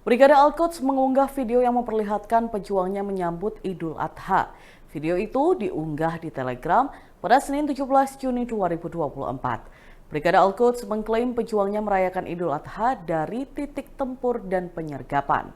Brigade Al-Quds mengunggah video yang memperlihatkan pejuangnya menyambut Idul Adha. Video itu diunggah di Telegram pada Senin 17 Juni 2024. Brigade Al-Quds mengklaim pejuangnya merayakan Idul Adha dari titik tempur dan penyergapan.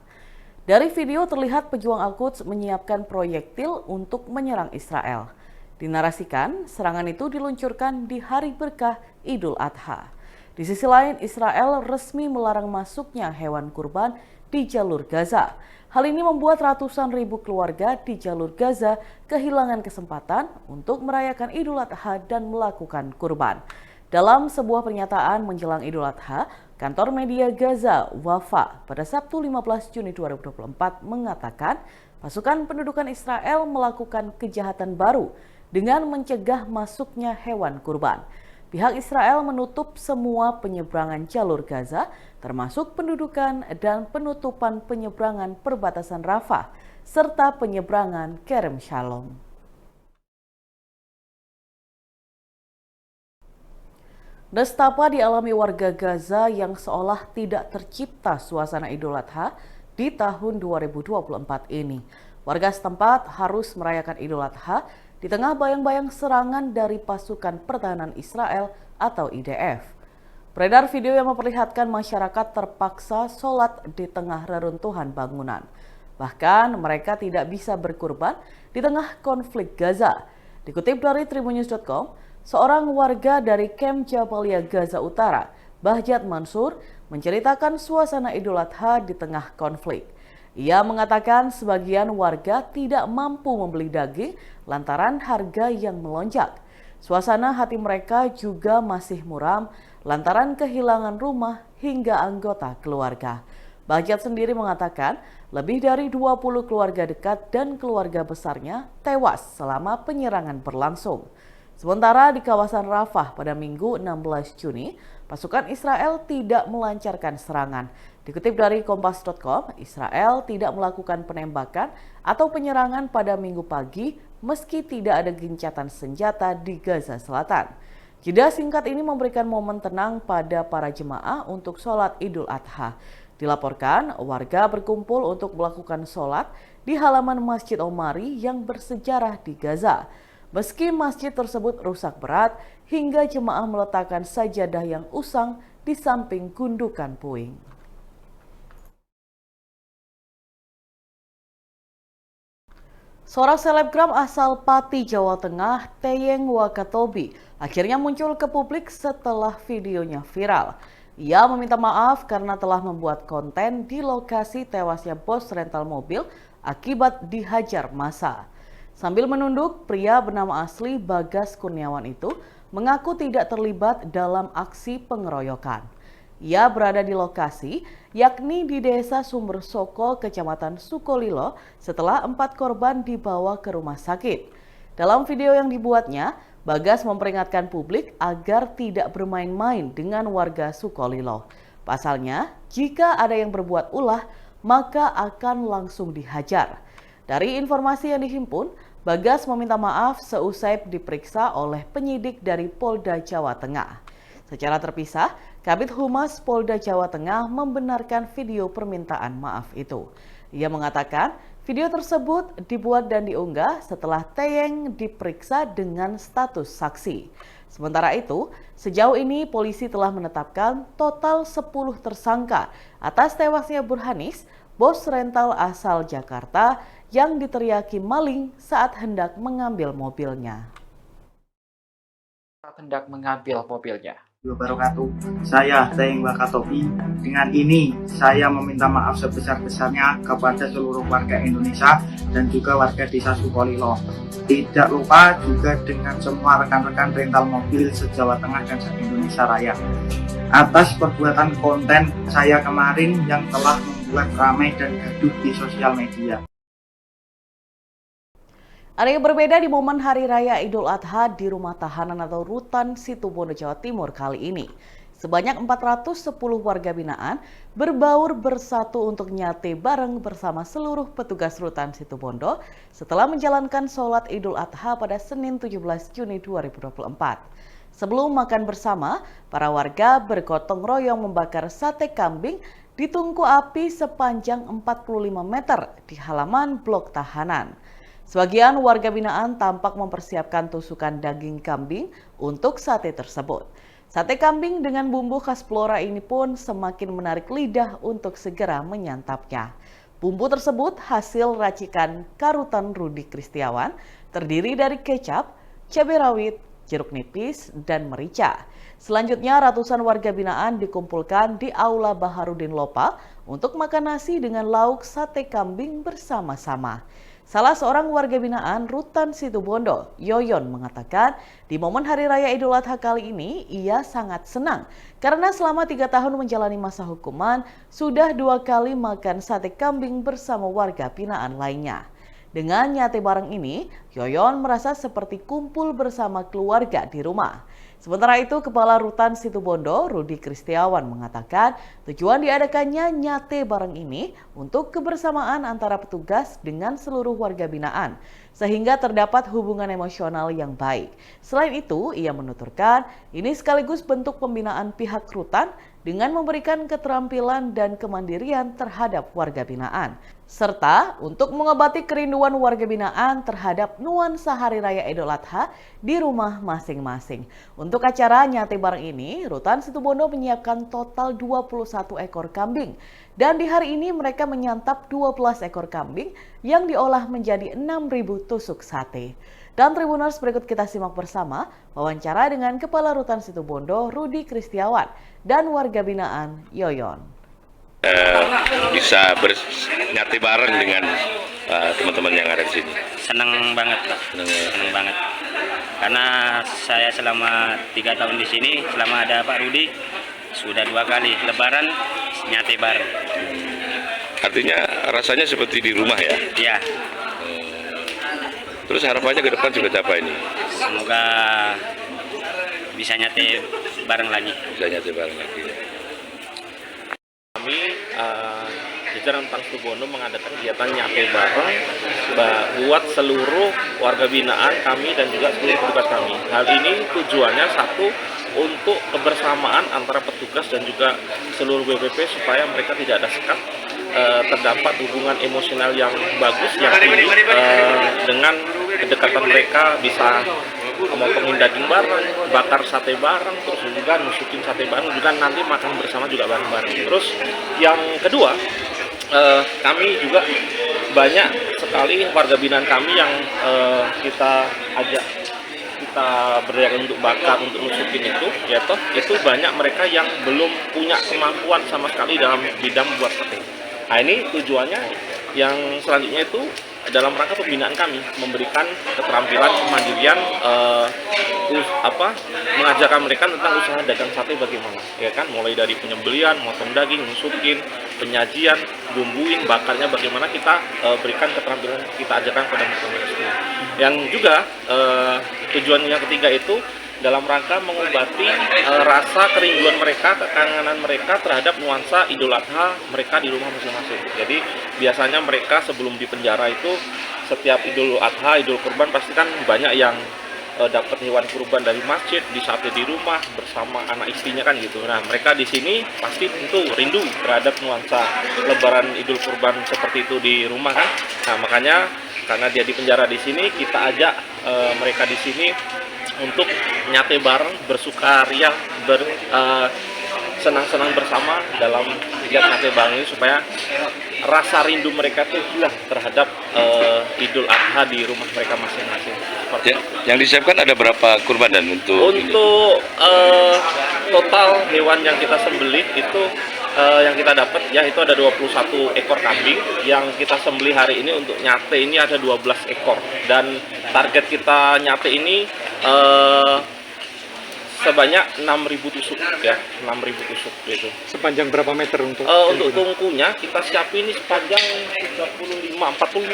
Dari video terlihat pejuang Al-Quds menyiapkan proyektil untuk menyerang Israel. Dinarasikan, serangan itu diluncurkan di hari berkah Idul Adha. Di sisi lain, Israel resmi melarang masuknya hewan kurban di jalur Gaza. Hal ini membuat ratusan ribu keluarga di jalur Gaza kehilangan kesempatan untuk merayakan Idul Adha dan melakukan kurban. Dalam sebuah pernyataan menjelang Idul Adha, kantor media Gaza Wafa pada Sabtu 15 Juni 2024 mengatakan pasukan pendudukan Israel melakukan kejahatan baru dengan mencegah masuknya hewan kurban. Pihak Israel menutup semua penyeberangan jalur Gaza, termasuk pendudukan dan penutupan penyeberangan perbatasan Rafah, serta penyeberangan Kerem Shalom. Nestapa dialami warga Gaza yang seolah tidak tercipta suasana Idul Adha di tahun 2024 ini. Warga setempat harus merayakan Idul Adha di tengah bayang-bayang serangan dari pasukan pertahanan Israel atau IDF. Beredar video yang memperlihatkan masyarakat terpaksa sholat di tengah reruntuhan bangunan. Bahkan mereka tidak bisa berkurban di tengah konflik Gaza. Dikutip dari tribunnews.com, seorang warga dari kamp Jabalia Gaza Utara, Bahjat Mansur, menceritakan suasana Idul Adha di tengah konflik. Ia mengatakan sebagian warga tidak mampu membeli daging lantaran harga yang melonjak. Suasana hati mereka juga masih muram lantaran kehilangan rumah hingga anggota keluarga. Bahjat sendiri mengatakan lebih dari 20 keluarga dekat dan keluarga besarnya tewas selama penyerangan berlangsung. Sementara di kawasan Rafah pada Minggu 16 Juni, pasukan Israel tidak melancarkan serangan. Dikutip dari Kompas.com, Israel tidak melakukan penembakan atau penyerangan pada Minggu pagi meski tidak ada gencatan senjata di Gaza Selatan. Jeda singkat ini memberikan momen tenang pada para jemaah untuk sholat Idul Adha. Dilaporkan, warga berkumpul untuk melakukan sholat di halaman Masjid Omari yang bersejarah di Gaza. Meski masjid tersebut rusak berat, hingga jemaah meletakkan sajadah yang usang di samping gundukan puing. Seorang selebgram asal Pati, Jawa Tengah, Teyeng Wakatobi, akhirnya muncul ke publik setelah videonya viral. Ia meminta maaf karena telah membuat konten di lokasi tewasnya bos rental mobil akibat dihajar massa. Sambil menunduk, pria bernama asli Bagas Kurniawan itu mengaku tidak terlibat dalam aksi pengeroyokan. Ia berada di lokasi, yakni di Desa Sumber Soko, Kecamatan Sukolilo, setelah 4 korban dibawa ke rumah sakit. Dalam video yang dibuatnya, Bagas memperingatkan publik agar tidak bermain-main dengan warga Sukolilo. Pasalnya, jika ada yang berbuat ulah, maka akan langsung dihajar. Dari informasi yang dihimpun, Bagas meminta maaf seusai diperiksa oleh penyidik dari Polda Jawa Tengah. Secara terpisah, Kabid Humas Polda Jawa Tengah membenarkan video permintaan maaf itu. Ia mengatakan video tersebut dibuat dan diunggah setelah Teyeng diperiksa dengan status saksi. Sementara itu, sejauh ini polisi telah menetapkan total 10 tersangka atas tewasnya Burhanis, bos rental asal Jakarta yang diteriaki maling saat hendak mengambil mobilnya. Wabarakatuh. Saya Teyeng Wakatobi. Dengan ini saya meminta maaf sebesar-besarnya kepada seluruh warga Indonesia dan juga warga Desa Sukolilo. Tidak lupa juga dengan semua rekan-rekan rental mobil se-Jawa Tengah dan se-Indonesia Raya. Atas perbuatan konten saya kemarin yang telah membuat ramai dan gaduh di sosial media. Ada yang berbeda di momen Hari Raya Idul Adha di rumah tahanan atau rutan Situbondo, Jawa Timur kali ini. Sebanyak 410 warga binaan berbaur bersatu untuk nyate bareng bersama seluruh petugas rutan Situbondo setelah menjalankan sholat Idul Adha pada Senin 17 Juni 2024. Sebelum makan bersama, para warga bergotong royong membakar sate kambing di tungku api sepanjang 45 meter di halaman blok tahanan. Sebagian warga binaan tampak mempersiapkan tusukan daging kambing untuk sate tersebut. Sate kambing dengan bumbu khas Blora ini pun semakin menarik lidah untuk segera menyantapnya. Bumbu tersebut hasil racikan Karutan Rudi Kristiawan, terdiri dari kecap, cabai rawit, jeruk nipis, dan merica. Selanjutnya, ratusan warga binaan dikumpulkan di Aula Baharudin Lopa untuk makan nasi dengan lauk sate kambing bersama-sama. Salah seorang warga binaan Rutan Situbondo, Yoyon, mengatakan di momen Hari Raya Idul Adha kali ini ia sangat senang karena selama 3 tahun menjalani masa hukuman sudah 2 kali makan sate kambing bersama warga binaan lainnya. Dengan nyate bareng ini, Yoyon merasa seperti kumpul bersama keluarga di rumah. Sementara itu, Kepala Rutan Situbondo, Rudi Kristiawan, mengatakan tujuan diadakannya nyate bareng ini untuk kebersamaan antara petugas dengan seluruh warga binaan, sehingga terdapat hubungan emosional yang baik. Selain itu, ia menuturkan ini sekaligus bentuk pembinaan pihak Rutan dengan memberikan keterampilan dan kemandirian terhadap warga binaan, serta untuk mengobati kerinduan warga binaan terhadap nuansa Hari Raya Idul Adha di rumah masing-masing. Untuk acara nyate bareng ini, Rutan Situbondo menyiapkan total 21 ekor kambing. Dan di hari ini mereka menyantap 12 ekor kambing yang diolah menjadi 6.000 tusuk sate. Dan Tribuners, berikut kita simak bersama wawancara dengan Kepala Rutan Situbondo, Rudi Kristiawan, dan warga binaan Yoyon. Bisa nyate bareng dengan teman-teman yang ada di sini. Senang banget, Pak. Senang banget. Karena saya selama 3 tahun di sini, selama ada Pak Rudi, sudah 2 kali Lebaran nyate bareng. Artinya rasanya seperti di rumah ya? Ya. Terus harapannya ke depan seperti apa ini? Semoga bisa nyate bareng lagi. Bisa nyate bareng lagi. Kami jajaran Rutan Situbondo mengadakan kegiatan nyate bareng buat seluruh warga binaan kami dan juga seluruh petugas kami. Hal ini tujuannya satu, untuk kebersamaan antara petugas dan juga seluruh BPP supaya mereka tidak ada sekat, terdapat hubungan emosional yang bagus, yang tinggi, dengan kedekatan mereka bisa motongin daging bareng, bakar sate bareng, terus juga nusukin sate bareng, juga nanti makan bersama juga bareng-bareng. Terus yang kedua, kami juga banyak sekali warga binaan kami yang kita ajak, kita berdayakan untuk bakar, untuk nusukin itu, ya toh, itu banyak mereka yang belum punya kemampuan sama sekali dalam bidang buat sate. Nah, ini tujuannya yang selanjutnya itu dalam rangka pembinaan kami, memberikan keterampilan, kemandirian, mengajarkan mereka tentang usaha dagang sate bagaimana, ya kan, mulai dari penyembelian, motong daging, nusukin, penyajian, bumbuin, bakarnya bagaimana, kita berikan keterampilan, kita ajarkan pada mereka. Yang juga tujuan yang ketiga itu dalam rangka mengobati rasa kerinduan mereka, kekangenan mereka terhadap nuansa Idul Adha mereka di rumah masing-masing. Jadi biasanya mereka sebelum di penjara itu setiap Idul Adha, Idul Kurban pasti kan banyak yang dapat hewan kurban dari masjid, disate di rumah bersama anak istrinya kan gitu. Nah, mereka di sini pasti tentu rindu terhadap nuansa Lebaran Idul Kurban seperti itu di rumah kan. Nah, makanya karena dia di penjara di sini, kita ajak mereka di sini untuk nyate bareng, bersukaria, senang-senang bersama dalam kegiatan nyate bareng ini supaya rasa rindu mereka itu hilang terhadap Idul Adha di rumah mereka masing-masing. Ya, yang disiapkan ada berapa kurban dan untuk total hewan yang kita sembelih itu yang kita dapat ya itu ada 21 ekor kambing yang kita sembelih hari ini. Untuk nyate ini ada 12 ekor dan target kita nyate ini sebanyak 6.000 tusuk ya, 6.000 tusuk gitu. Sepanjang berapa meter untuk tungkunya kita siapin ini sepanjang 40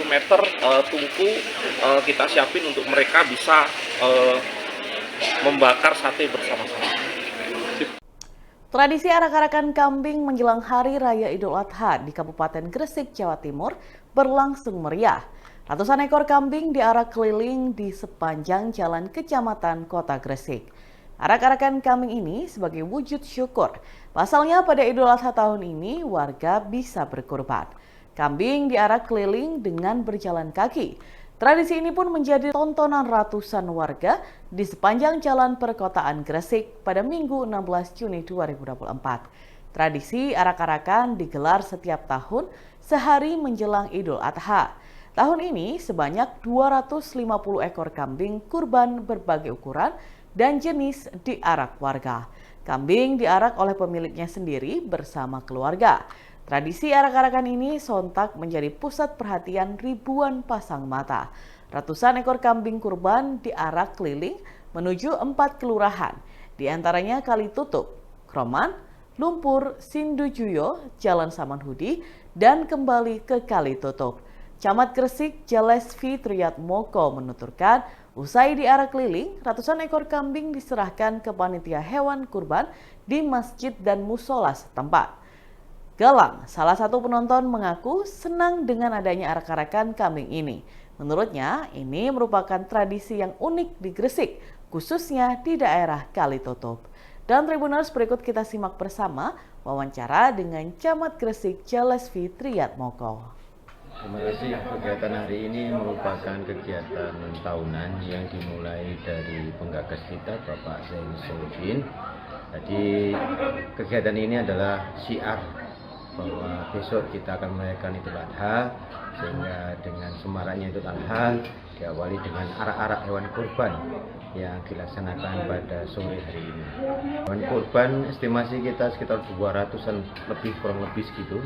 meter tungku kita siapin untuk mereka bisa membakar sate bersama-sama. Tradisi arak-arakan kambing menjelang Hari Raya Idul Adha di Kabupaten Gresik, Jawa Timur berlangsung meriah. Ratusan ekor kambing diarak keliling di sepanjang jalan Kecamatan Kota Gresik. Arak-arakan kambing ini sebagai wujud syukur Pasalnya pada Idul Adha tahun ini warga bisa berkurban. Kambing diarak keliling dengan berjalan kaki. Tradisi ini pun menjadi tontonan ratusan warga di sepanjang jalan perkotaan Gresik pada Minggu 16 Juni 2024. Tradisi arak-arakan digelar setiap tahun sehari menjelang Idul Adha. Tahun ini sebanyak 250 ekor kambing kurban berbagai ukuran dan jenis diarak warga. Kambing diarak oleh pemiliknya sendiri bersama keluarga. Tradisi arak-arakan ini sontak menjadi pusat perhatian ribuan pasang mata. Ratusan ekor kambing kurban diarak keliling menuju 4 kelurahan, di antaranya Kalitutup, Kroman, Lumpur, Sindujuyo, Jalan Samanhudi, dan kembali ke Kalitutup. Camat Gresik Jalesvi Triyatmoko menuturkan, usai diarak keliling, ratusan ekor kambing diserahkan ke panitia hewan kurban di masjid dan musola setempat. Galang, salah satu penonton, mengaku senang dengan adanya arak-arakan kambing ini. Menurutnya, ini merupakan tradisi yang unik di Gresik, khususnya di daerah Kalitutup. Dan Tribuners, berikut kita simak bersama wawancara dengan Camat Gresik Jalesvi Triyatmoko. Terima kasih. Kegiatan hari ini merupakan kegiatan tahunan yang dimulai dari penggagas kita, Bapak Zaini Solihin. Jadi kegiatan ini adalah syiar bahwa besok kita akan merayakan Idul Adha, sehingga dengan semaraknya Idul Adha diawali dengan arak-arak hewan kurban yang dilaksanakan pada sore hari ini. Hewan kurban estimasi kita sekitar 200-an lebih, kurang lebih segitu,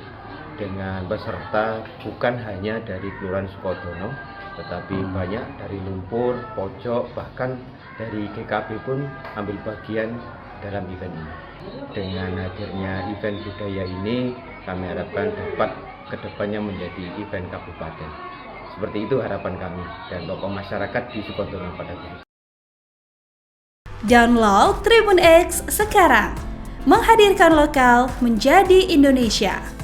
dengan peserta bukan hanya dari Kelurahan Sukodono, tetapi banyak dari Lumpur, Pojok, bahkan dari GKB pun ambil bagian dalam event ini. Dengan hadirnya event budaya ini, kami harapkan dapat kedepannya menjadi event kabupaten. Seperti itu harapan kami dan tokoh masyarakat di Sukodono pada khususnya. Download Tribun X sekarang, menghadirkan lokal menjadi Indonesia.